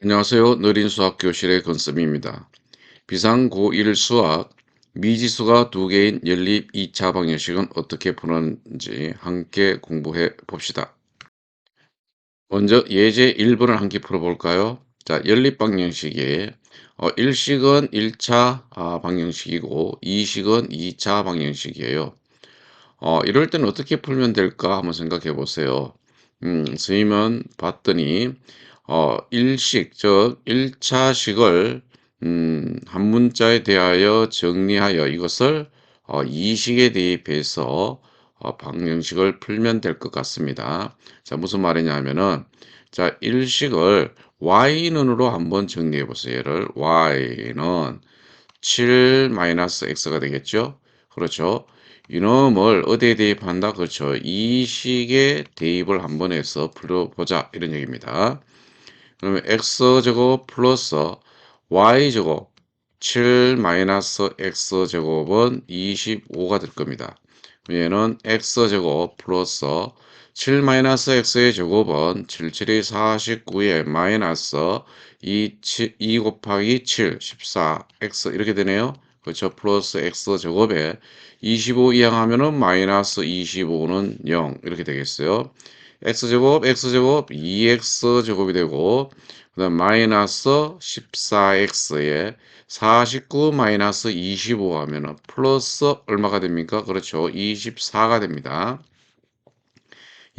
안녕하세요. 느린 수학 교실의 건쌤입니다. 비상 고1 수학 미지수가 두 개인 연립 2차 방정식은 어떻게 푸는지 함께 공부해 봅시다. 먼저 예제 1번을 함께 풀어볼까요? 자, 연립 방정식에 일식은 1차 방정식이고 이식은 2차 방정식이에요. 이럴 때는 어떻게 풀면 될까 한번 생각해 보세요. 선생님은 봤더니 일식 즉 1차식을 한 문자에 대하여 정리하여 이것을 이식에 대입해서 방정식을 풀면 될 것 같습니다. 자, 무슨 말이냐면은 자, 일식을 y는으로 한번 정리해 보세요. 얘를 y는 7-x가 되겠죠? 그렇죠? 이놈을 어디에 대입한다? 그렇죠. 이 식에 대입을 한번 해서 풀어보자. 이런 얘기입니다. 그러면 x제곱 플러스 y제곱 7-x제곱은 25가 될 겁니다. 얘는 x제곱 플러스 7-x의 제곱은 77이 49에 마이너스 2 곱하기 7, 14, x 이렇게 되네요. 그렇죠. 플러스 x제곱에 25 이항하면은 마이너스 25는 0 이렇게 되겠어요. x제곱 2x제곱이 되고 그다음 마이너스 14x에 49 마이너스 25 하면은 플러스 얼마가 됩니까? 그렇죠. 24가 됩니다.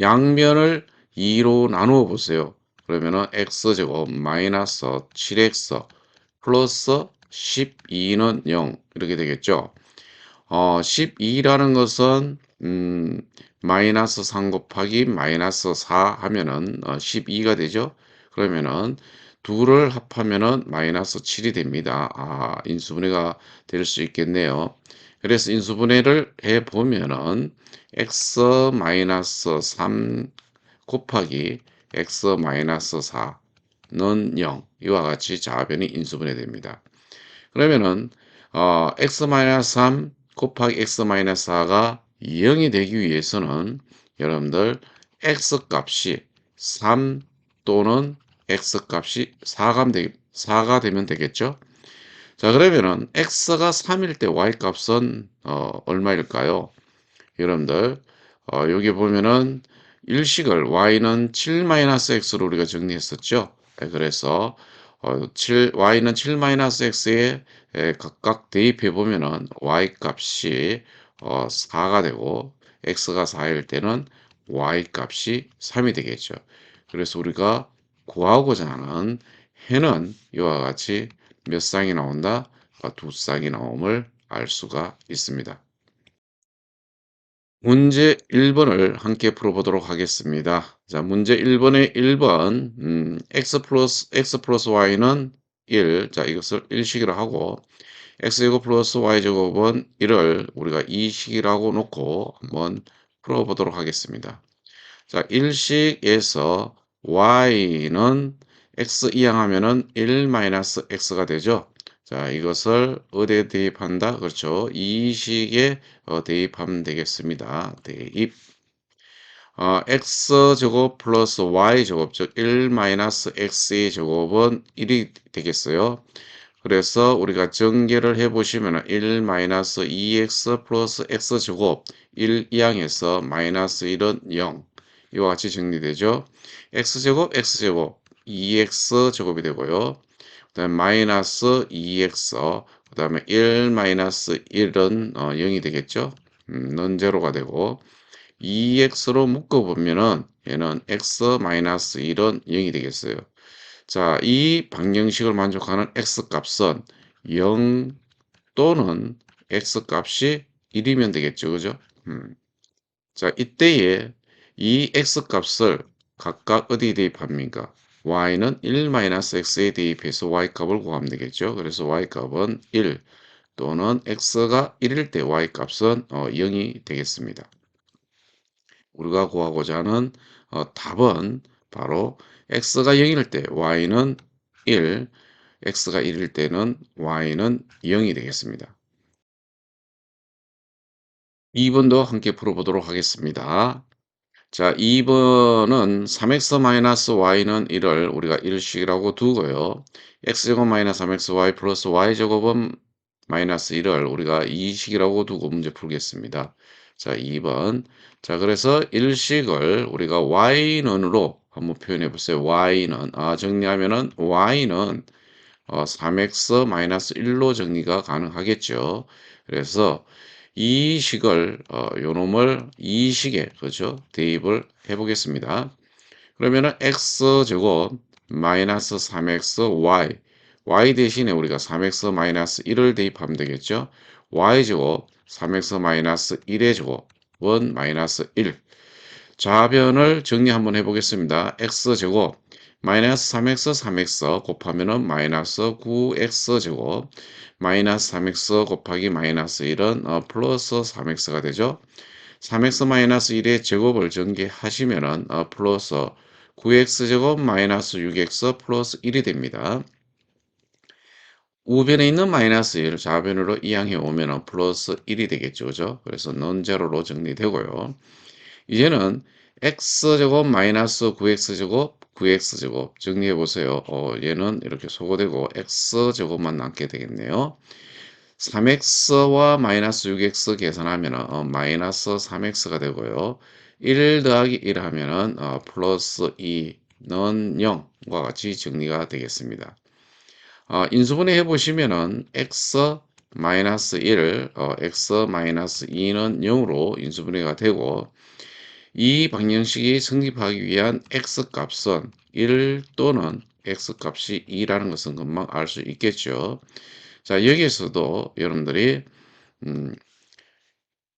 양변을 2로 나누어 보세요. 그러면은 x제곱 마이너스 7x 플러스 12는 0 이렇게 되겠죠. 12라는 것은 마이너스 3 곱하기 마이너스 4 하면은 12가 되죠. 그러면은 둘을 합하면은 마이너스 7이 됩니다. 인수분해가 될 수 있겠네요. 그래서 인수분해를 해 보면은 x 마이너스 3 곱하기 x 마이너스 4는 0 이와 같이 좌변이 인수분해됩니다. 그러면은 x-3 곱하기 x-4가 0이 되기 위해서는 여러분들 x값이 3 또는 x값이 4가 되면 되겠죠? 자, 그러면은 x가 3일 때 y값은 얼마일까요? 여러분들 여기 보면은 일식을 y는 7-x로 우리가 정리했었죠. 네, 그래서 y는 7-x에 각각 대입해 보면은 y 값이 4가 되고 x가 4일 때는 y 값이 3이 되겠죠. 그래서 우리가 구하고자 하는 해는 이와 같이 몇 쌍이 나온다? 두 쌍이 나옴을 알 수가 있습니다. 문제 1번을 함께 풀어보도록 하겠습니다. 자, 문제 1번의 1번, x 플러스 y는 1. 자, 이것을 1식이라 하고, x제곱 플러스 y제곱은 1을 우리가 2식이라고 놓고 한번 풀어보도록 하겠습니다. 자, 1식에서 y는 x 이항하면은 1-x가 되죠. 자, 이것을 어디에 대입한다? 그렇죠. 이 식에 대입하면 되겠습니다. 대입. x제곱 플러스 y제곱, 즉 1-x의 제곱은 1이 되겠어요. 그래서 우리가 전개를 해보시면 1-2x 플러스 x제곱 1 이항에서 마이너스 1은 0 이와 같이 정리되죠. x제곱 2x제곱이 되고요. 그 다음에 마이너스 2x 그 다음에 1-1은 0이 되겠죠. 넌 제로가 되고 2x로 묶어보면은 얘는 x-1은 0이 되겠어요. 자, 이 방정식을 만족하는 x값은 0 또는 x값이 1이면 되겠죠. 그죠? 자, 이때에 이 x값을 각각 어디에 대입합니까? y는 1-x에 대입해서 y값을 구하면 되겠죠. 그래서 y값은 1 또는 x가 1일 때 y값은 0이 되겠습니다. 우리가 구하고자 하는 답은 바로 x가 0일 때 y는 1, x가 1일 때는 y는 0이 되겠습니다. 2번도 함께 풀어보도록 하겠습니다. 자, 2번은 3x-y는 1을 우리가 1식이라고 두고요. x제곱 마이너스 3xy 플러스 y제곱은 마이너스 1을 우리가 2식이라고 두고 문제 풀겠습니다. 자, 2번. 자, 그래서 1식을 우리가 y는으로 한번 표현해 보세요. y는. 정리하면은 y는 3x-1로 정리가 가능하겠죠. 그래서 이 식을 요놈을 이 식에 그죠? 대입을 해 보겠습니다. 그러면은 x제곱 마이너스 3xy y 대신에 우리가 3x 마이너스 1을 대입하면 되겠죠. y제곱 3x 마이너스 1의 제곱은 마이너스 1. 좌변을 정리 한번 해보겠습니다. x제곱 마이너스 3x 3x 곱하면은 마이너스 9x제곱 마이너스 3x 곱하기 마이너스 1은 플러스 3x가 되죠. 3x 마이너스 1의 제곱을 전개하시면은 플러스 9x제곱 마이너스 6x 플러스 1이 됩니다. 우변에 있는 마이너스 1 좌변으로 이항해 오면은 플러스 1이 되겠죠. 그죠? 그래서 논제로로 정리되고요. 이제는 x제곱 마이너스 9x제곱 9x제곱 정리해 보세요. 얘는 이렇게 소거되고 x제곱만 남게 되겠네요. 3x와 마이너스 6x 계산하면 마이너스 3x가 되고요. 1 더하기 1 하면은 플러스 2는 0과 같이 정리가 되겠습니다. 인수분해 해보시면은 x 마이너스 1, x 마이너스 2는 0으로 인수분해가 되고 이 방정식이 성립하기 위한 x값은 1 또는 x값이 2라는 것은 금방 알 수 있겠죠. 자, 여기에서도 여러분들이 음,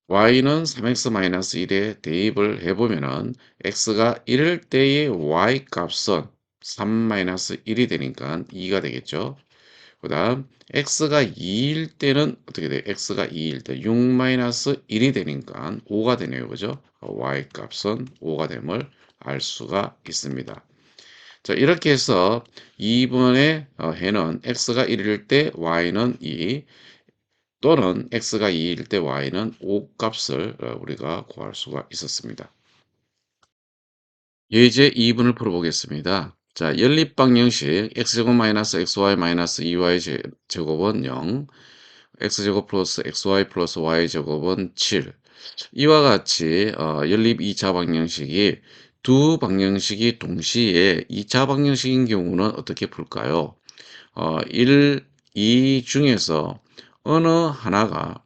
y는 3x-1에 대입을 해보면은 x가 1일 때의 y값은 3-1이 되니까 2가 되겠죠. 그 다음 x가 2일 때는 어떻게 돼요? x가 2일 때 6-1이 되니까 5가 되네요. 그죠? y값은 5가 됨을 알 수가 있습니다. 자, 이렇게 해서 2번의 해는 x가 1일 때 y는 2 또는 x가 2일 때 y는 5 값을 우리가 구할 수가 있었습니다. 예제 2번을 풀어보겠습니다. 자, 연립방정식 x제곱 마이너스 xy 마이너스 2y 제곱은 0, x제곱 플러스 xy 플러스 y제곱은 7. 이와 같이 연립 2차 방정식이 두 방정식이 동시에 2차 방정식인 경우는 어떻게 풀까요? 1, 2 중에서 어느 하나가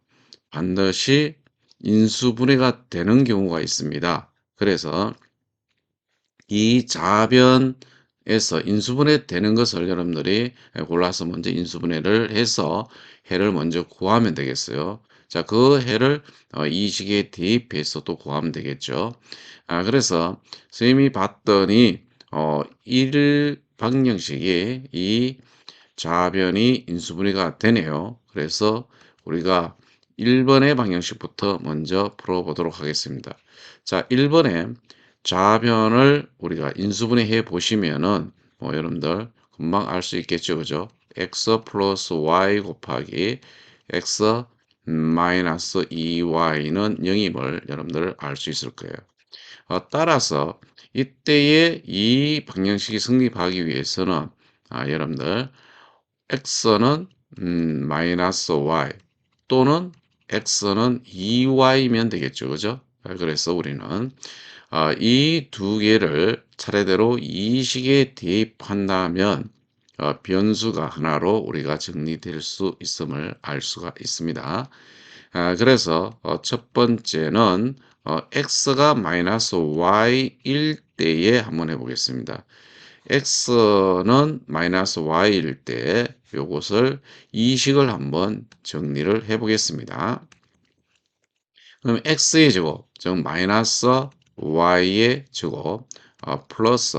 반드시 인수분해가 되는 경우가 있습니다. 그래서 이 좌변에서 인수분해 되는 것을 여러분들이 골라서 먼저 인수분해를 해서 해를 먼저 구하면 되겠어요. 자, 그 해를 이 식에 대입해서 또 구하면 되겠죠. 그래서 선생님이 봤더니 1 방정식이 이 좌변이 인수분해가 되네요. 그래서 우리가 1번의 방정식부터 먼저 풀어보도록 하겠습니다. 자, 1번에 좌변을 우리가 인수분해해 보시면은 여러분들 금방 알 수 있겠죠. 그죠? x 플러스 y 곱하기 x 마이너스 2y는 0임을 여러분들 알 수 있을 거예요. 따라서 이때의 이 방정식이 성립하기 위해서는 여러분들 x는 마이너스 y 또는 x는 2y면 되겠죠. 그죠? 그래서 우리는 이 두 개를 차례대로 이 식에 대입한다면 변수가 하나로 우리가 정리될 수 있음을 알 수가 있습니다. 그래서 첫 번째는 x가 마이너스 y일 때에 한번 해보겠습니다. x는 마이너스 y일 때 요것을 이식을 한번 정리를 해 보겠습니다. 그럼 x의 제곱, 즉 마이너스 y의 제곱 플러스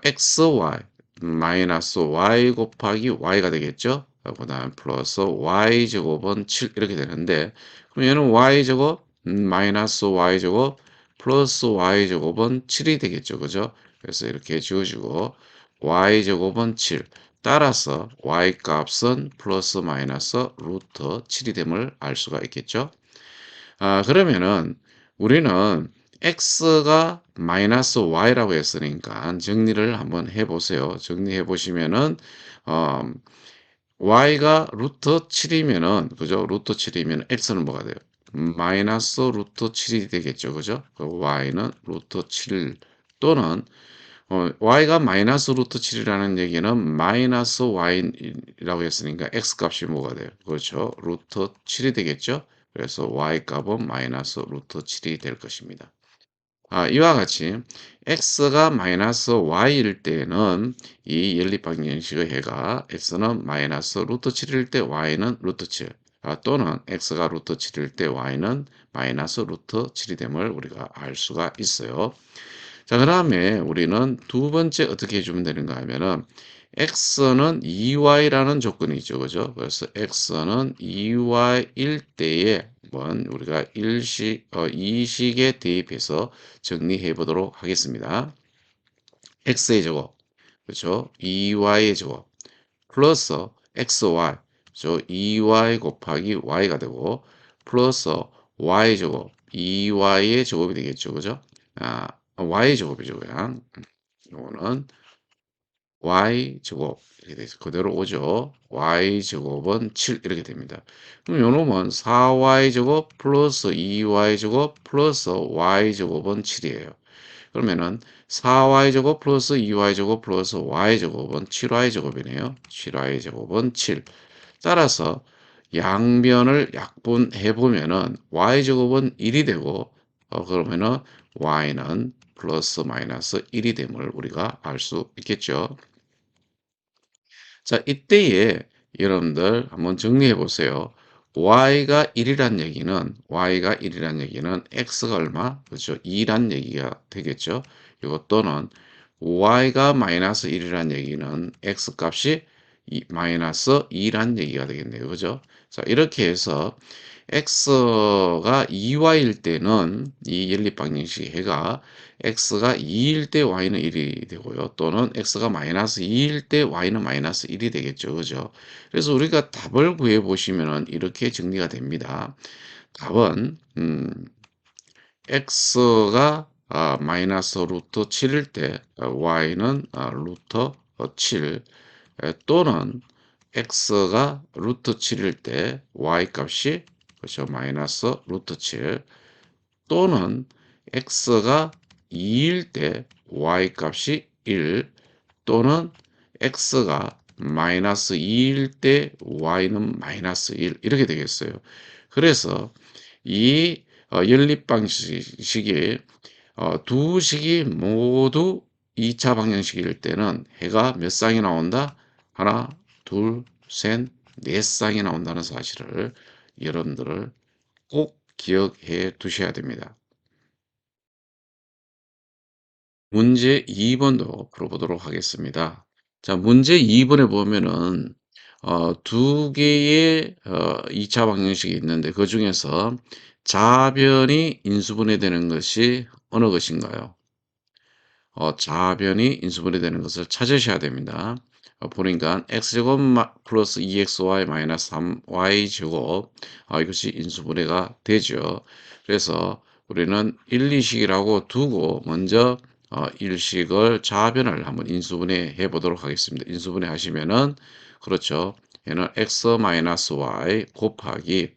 xy 마이너스 y 곱하기 y가 되겠죠. 그 다음 플러스 y 제곱은 7 이렇게 되는데 그럼 얘는 y 제곱 마이너스 y 제곱 플러스 y 제곱은 7이 되겠죠. 그죠? 그래서 이렇게 지워지고 y 제곱은 7 따라서 y 값은 플러스 마이너스 루트 7이 됨을 알 수가 있겠죠. 그러면은 우리는 x가 마이너스 y라고 했으니까 정리를 한번 해 보세요. 정리해 보시면은 어 y가 루트 7이면은 그죠? 루트 7이면 x는 뭐가 돼요? 마이너스 루트 7이 되겠죠. 그죠? 그 y는 루트 7 또는 y가 마이너스 루트 7이라는 얘기는 마이너스 y라고 했으니까 x 값이 뭐가 돼요? 그렇죠. 루트 7이 되겠죠. 그래서 y 값은 마이너스 루트 7이 될 것입니다. 이와 같이 x가 마이너스 y일 때는 이 연립방정식의 해가 x는 마이너스 루트 7일 때 y는 루트 7 또는 x가 루트 7일 때 y는 마이너스 루트 7이 됨을 우리가 알 수가 있어요. 자, 그다음에 우리는 두 번째 어떻게 해주면 되는가 하면은 x는 2y라는 조건이 있죠. 그죠? 그래서 x는 2y일 때에 한번 우리가 이 식에 대입해서 정리해 보도록 하겠습니다. x의 제곱, 그렇죠? 2y의 제곱 플러스 xy, 그렇죠? 2y 곱하기 y가 되고 플러스 y 제곱, 2y의 제곱이 되겠죠. 그죠? y 제곱이죠. 그냥. 요거는 y 제곱 이렇게 돼서 그대로 오죠. y 제곱은 7 이렇게 됩니다. 그럼 요놈은 4y 제곱 플러스 2y 제곱 플러스 y 제곱은 7이에요. 그러면은 4y 제곱 플러스 2y 제곱 플러스 y 제곱은 7y 제곱이네요. 7y 제곱은 7. 따라서 양변을 약분해 보면은 y 제곱은 1이 되고 그러면은 y는 플러스 마이너스 1이 됨을 우리가 알 수 있겠죠. 자, 이때에 여러분들 한번 정리해 보세요. y가 1이란 얘기는 x가 얼마? 그렇죠? 2란 얘기가 되겠죠. 이것 또는 y가 마이너스 1이란 얘기는 x 값이 마이너스 2란 얘기가 되겠네요. 그죠? 자, 이렇게 해서 x가 2y일 때는 이 연립방정식 해가 x가 2일 때 y는 1이 되고요. 또는 x가 마이너스 2일 때 y는 마이너스 1이 되겠죠. 그죠? 그래서 우리가 답을 구해 보시면은 이렇게 정리가 됩니다. 답은 x가 마이너스 루트 7일 때 y는 루트 7 또는 x가 루트 7일 때 y 값이 그렇죠. 마이너스 루트 7 또는 x가 2일 때 y 값이 1 또는 x가 마이너스 2일 때 y는 마이너스 1 이렇게 되겠어요. 그래서 이 연립방식이 두 식이 모두 2차 방정식일 때는 해가 몇 쌍이 나온다? 하나, 둘, 셋, 네 쌍이 나온다는 사실을 여러분들을 꼭 기억해 두셔야 됩니다. 문제 2번도 풀어보도록 하겠습니다. 자, 문제 2번에 보면은 두 개의 2차 방정식이 있는데 그 중에서 좌변이 인수분해되는 것이 어느 것인가요? 좌변이 인수분해 되는 것을 찾으셔야 됩니다. 보니까 x제곱 플러스 2xy 마이너스 3y제곱 이것이 인수분해가 되죠. 그래서 우리는 1, 2식이라고 두고 먼저 1식을 좌변을 한번 인수분해 해 보도록 하겠습니다. 인수분해 하시면은 그렇죠. 얘는 x 마이너스 y 곱하기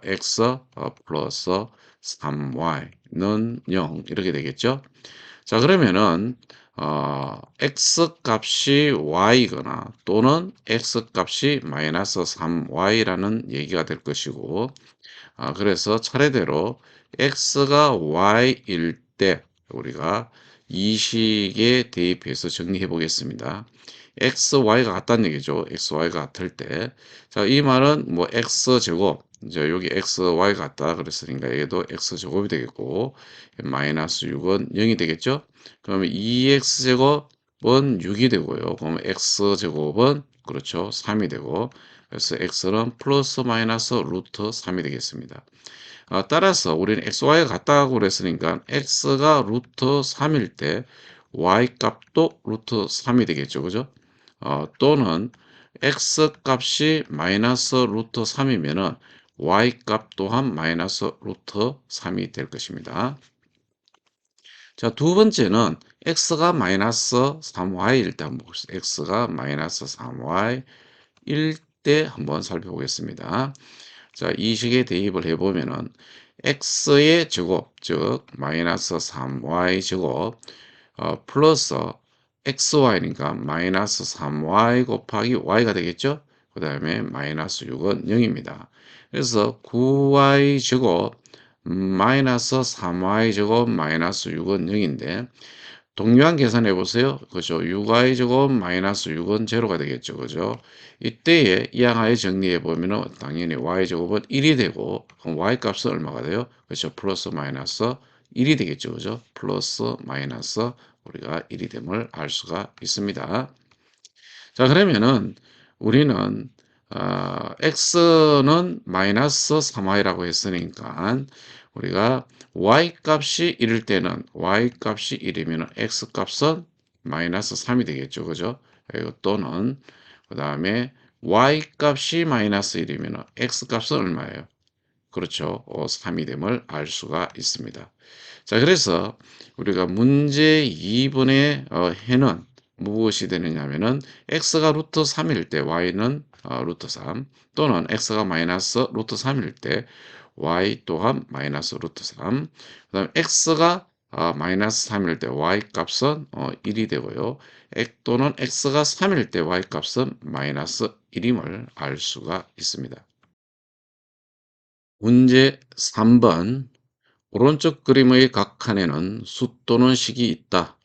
x 플러스 3y는 0 이렇게 되겠죠. 자, 그러면은 x 값이 y거나 또는 x 값이 마이너스 3y라는 얘기가 될 것이고 그래서 차례대로 x가 y일 때 우리가 이 식에 대입해서 정리해 보겠습니다. x, y가 같다는 얘기죠. x, y가 같을 때. 자, 이 말은 뭐 x 제곱, 이제 여기 x, y가 같다 그랬으니까 얘도 x 제곱이 되겠고 마이너스 6은 0이 되겠죠. 그러면 2x 제곱은 6이 되고요. 그럼 x 제곱은 그렇죠. 3이 되고 그래서 x는 플러스 마이너스 루트 3이 되겠습니다. 따라서 우리는 xy가 같다고 그랬으니까 x가 루트 3일 때 y 값도 루트 3이 되겠죠. 그죠? 또는 x 값이 마이너스 루트 3이면은 y 값 또한 마이너스 루트 3이 될 것입니다. 자, 두 번째는 x가 마이너스 3y일 때 한번 봅시다. x가 마이너스 3y 일 때 한번 살펴보겠습니다. 자, 이 식에 대입을 해보면은 x의 제곱, 즉 마이너스 3y 제곱 플러스 xy니까 마이너스 3y 곱하기 y가 되겠죠? 그 다음에 마이너스 6은 0입니다. 그래서 9y 제곱 마이너스 3y 제곱 마이너스 6은 0인데 동요한 계산해 보세요. 그죠? 6y 제곱 마이너스 6은 제로가 되겠죠. 그죠? 이때에 이항하에 정리해 보면은 당연히 y 제곱은 1이 되고 그럼 y 값은 얼마가 돼요? 그렇죠? 플러스 마이너스 1이 되겠죠. 그죠? 플러스 마이너스 우리가 1이 됨을 알 수가 있습니다. 자, 그러면은 우리는 x는 마이너스 3y라고 했으니까 우리가 y 값이 1일 때는 y 값이 1이면 x 값은 마이너스 3이 되겠죠. 그죠? 그리고 또는 그 다음에 y 값이 마이너스 1이면 x 값은 얼마예요? 그렇죠. 3이 됨을 알 수가 있습니다. 자, 그래서 우리가 문제 2번의 해는 무엇이 되느냐 하면은 x가 루트 3일 때 y는 루트 3 또는 x가 마이너스 루트 3일 때 y 또한 마이너스 루트 3 그다음 x가 마이너스 3일 때 y 값은 1이 되고요. 또는 x가 3일 때 y 값은 마이너스 1임을 알 수가 있습니다. 문제 3번 오른쪽 그림의 각 칸에는 수 또는 식이 있다.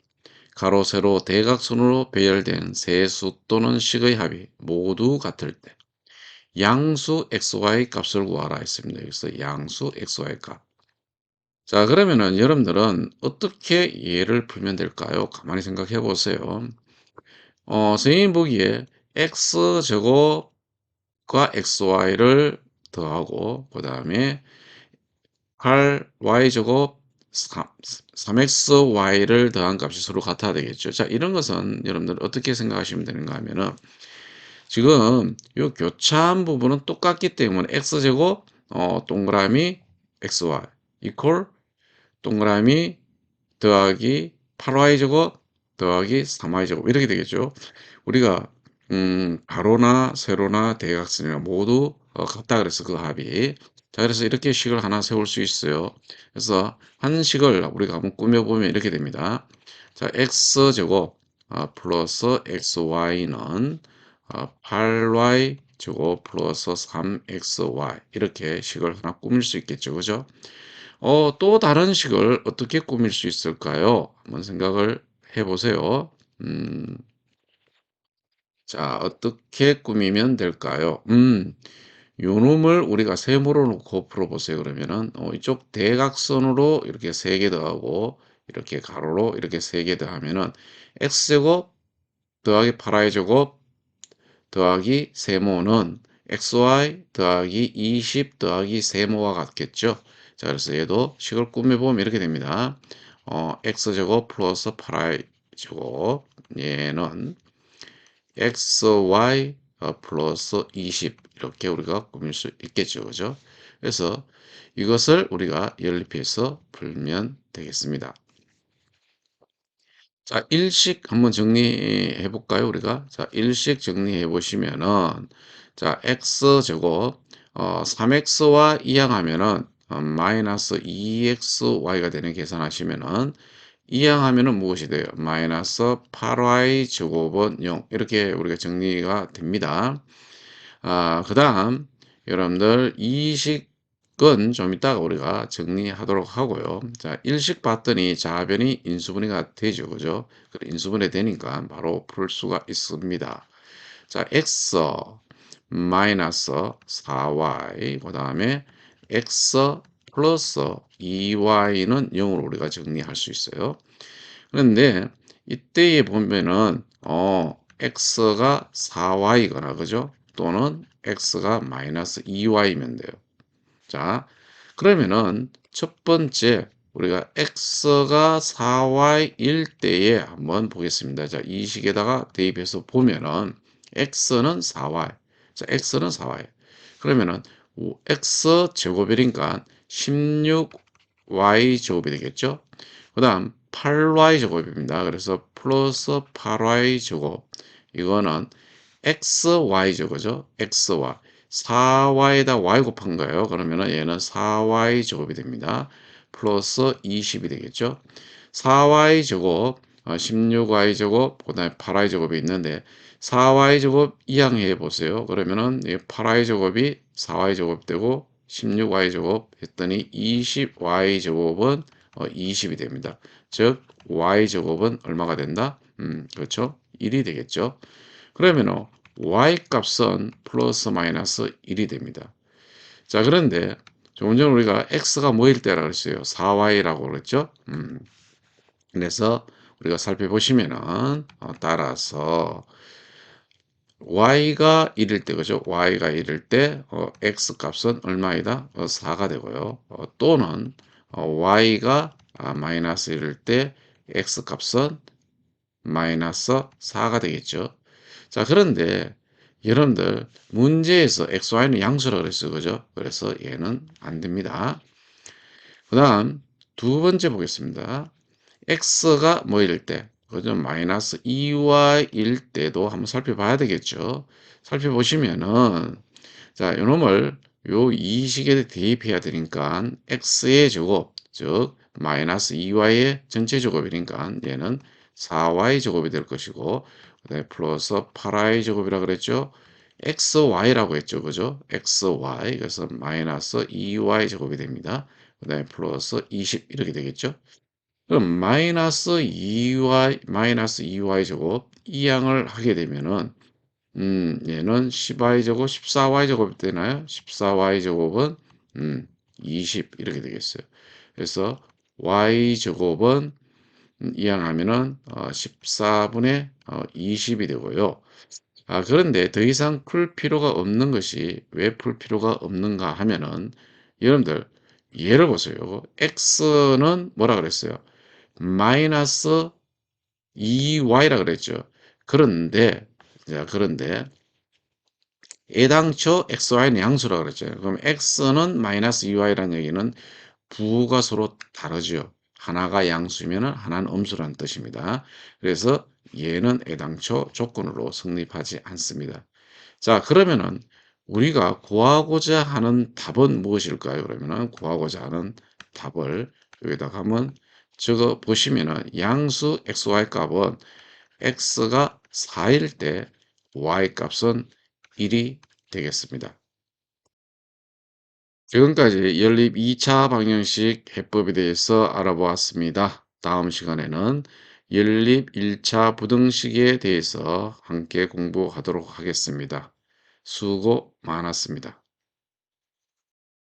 가로, 세로, 대각선으로 배열된 세 수 또는 식의 합이 모두 같을 때 양수 xy 값을 구하라 했습니다. 여기서 양수 xy 값. 자, 그러면은 여러분들은 어떻게 예를 풀면 될까요? 가만히 생각해 보세요. 선생님 보기에 x제곱과 xy를 더하고 그 다음에 8y제곱 3xy를 더한 값이 서로 같아야 되겠죠. 자, 이런 것은 여러분들 어떻게 생각하시면 되는가 하면은 지금 요 교차한 부분은 똑같기 때문에 x제곱 동그라미 xy 이퀄 동그라미 더하기 8y제곱 더하기 3y제곱 이렇게 되겠죠. 우리가 가로나 세로나 대각선이나 모두 같다 그래서 그 합이 자, 그래서 이렇게 식을 하나 세울 수 있어요. 그래서 한 식을 우리가 한번 꾸며보면 이렇게 됩니다. 자, x제곱 플러스 xy는 8y 제곱 플러스 3xy 이렇게 식을 하나 꾸밀 수 있겠죠. 그죠? 또 다른 식을 어떻게 꾸밀 수 있을까요? 한번 생각을 해보세요. 자, 어떻게 꾸미면 될까요? 요 놈을 우리가 세모로 놓고 풀어보세요. 그러면은, 이쪽 대각선으로 이렇게 3개 더하고, 이렇게 가로로 이렇게 3개 더하면은, x제곱 더하기 8y 제곱 더하기 세모는 xy 더하기 20 더하기 세모와 같겠죠. 자, 그래서 얘도 식을 꾸며보면 이렇게 됩니다. x제곱 플러스 8y 제곱 얘는 xy 플러스 20 이렇게 우리가 꾸밀 수 있겠죠. 그죠? 그래서 이것을 우리가 연립해서 풀면 되겠습니다. 자, 일식 한번 정리해 볼까요, 우리가? 자, 일식 정리해 보시면은 자, x제곱 3x와 이항하면은 마이너스 2xy가 되는 계산하시면은 이항하면은 무엇이 돼요? 마이너스 8y 제곱은 0 이렇게 우리가 정리가 됩니다. 그다음 여러분들 이식은 좀 이따가 우리가 정리하도록 하고요. 자, 일식 봤더니 자변이 인수분해가 되죠. 그죠? 그 인수분해 되니까 바로 풀 수가 있습니다. 자, x 마이너스 4y 그다음에 x 플러스 2y는 0으로 우리가 정리할 수 있어요. 그런데 이때에 보면은 x가 4y거나 그죠? 또는 x가 마이너스 2y면 돼요. 자, 그러면은 첫 번째 우리가 x가 4y일 때에 한번 보겠습니다. 자, 이 식에다가 대입해서 보면은 x는 4y. 자, x는 4y. 그러면은 x 제곱이니까 16y 제곱이 되겠죠? 그다음 8y 제곱입니다. 그래서 플러스 8y 제곱 이거는 xy죠. 그죠? xy 4y에다 y 곱한 거예요. 그러면은 얘는 4y 제곱이 됩니다. 플러스 20이 되겠죠. 4y 제곱 16y 제곱 그다음에 8y 제곱이 있는데 4y 제곱 이항해 보세요. 그러면은 이 8y 제곱이 4y 제곱 되고 16y 제곱 했더니 20y 제곱은 20이 됩니다. 즉 y 제곱은 얼마가 된다? 그렇죠? 1이 되겠죠. 그러면은 y 값은 플러스 마이너스 1이 됩니다. 자, 그런데 조금 전에 우리가 x가 뭐일 때라 그랬어요? 4y라고 그랬죠? 그래서 우리가 살펴보시면은 따라서 y가 1일 때 그죠? y가 1일 때 x 값은 얼마이다? 4가 되고요. 또는 y가 마이너스 1일 때 x 값은 마이너스 4가 되겠죠. 자, 그런데 여러분들 문제에서 xy는 양수라고 그랬어요. 그죠? 그래서 얘는 안 됩니다. 그 다음 두 번째 보겠습니다. x가 뭐일 때, 그죠? 마이너스 2y일 때도 한번 살펴봐야 되겠죠. 살펴보시면은, 자, 요놈을 요 이식에 대입해야 되니까 x의 제곱, 즉, 마이너스 2y의 전체 제곱이니까 얘는 4y 제곱이 될 것이고, 그다음에 플러스 8y 제곱이라 그랬죠. xy라고 했죠. 그죠? xy. 그래서 마이너스 2y 제곱이 됩니다. 그다음에 플러스 20 이렇게 되겠죠. 그럼 마이너스 2y 제곱 이 양을 하게 되면은 얘는 10y 제곱 14y 제곱이 되나요? 14y 제곱은 20 이렇게 되겠어요. 그래서 y 제곱은 이항하면은 14분의 20이 되고요. 그런데 더 이상 풀 필요가 없는 것이 왜 풀 필요가 없는가 하면은 여러분들 예를 보세요. x는 뭐라 그랬어요? 마이너스 2y라 그랬죠. 그런데 그런데 애당초 xy는 양수라 그랬죠. 그럼 x는 마이너스 2y라는 얘기는 부호가 서로 다르죠. 하나가 양수면은 하나는 음수라는 뜻입니다. 그래서 얘는 애당초 조건으로 성립하지 않습니다. 자, 그러면은 우리가 구하고자 하는 답은 무엇일까요? 그러면은 구하고자 하는 답을 여기다가 한번 적어 보시면은 양수 xy 값은 x가 4일 때 y 값은 1이 되겠습니다. 지금까지 연립 2차 방정식 해법에 대해서 알아보았습니다. 다음 시간에는 연립 1차 부등식에 대해서 함께 공부하도록 하겠습니다. 수고 많았습니다.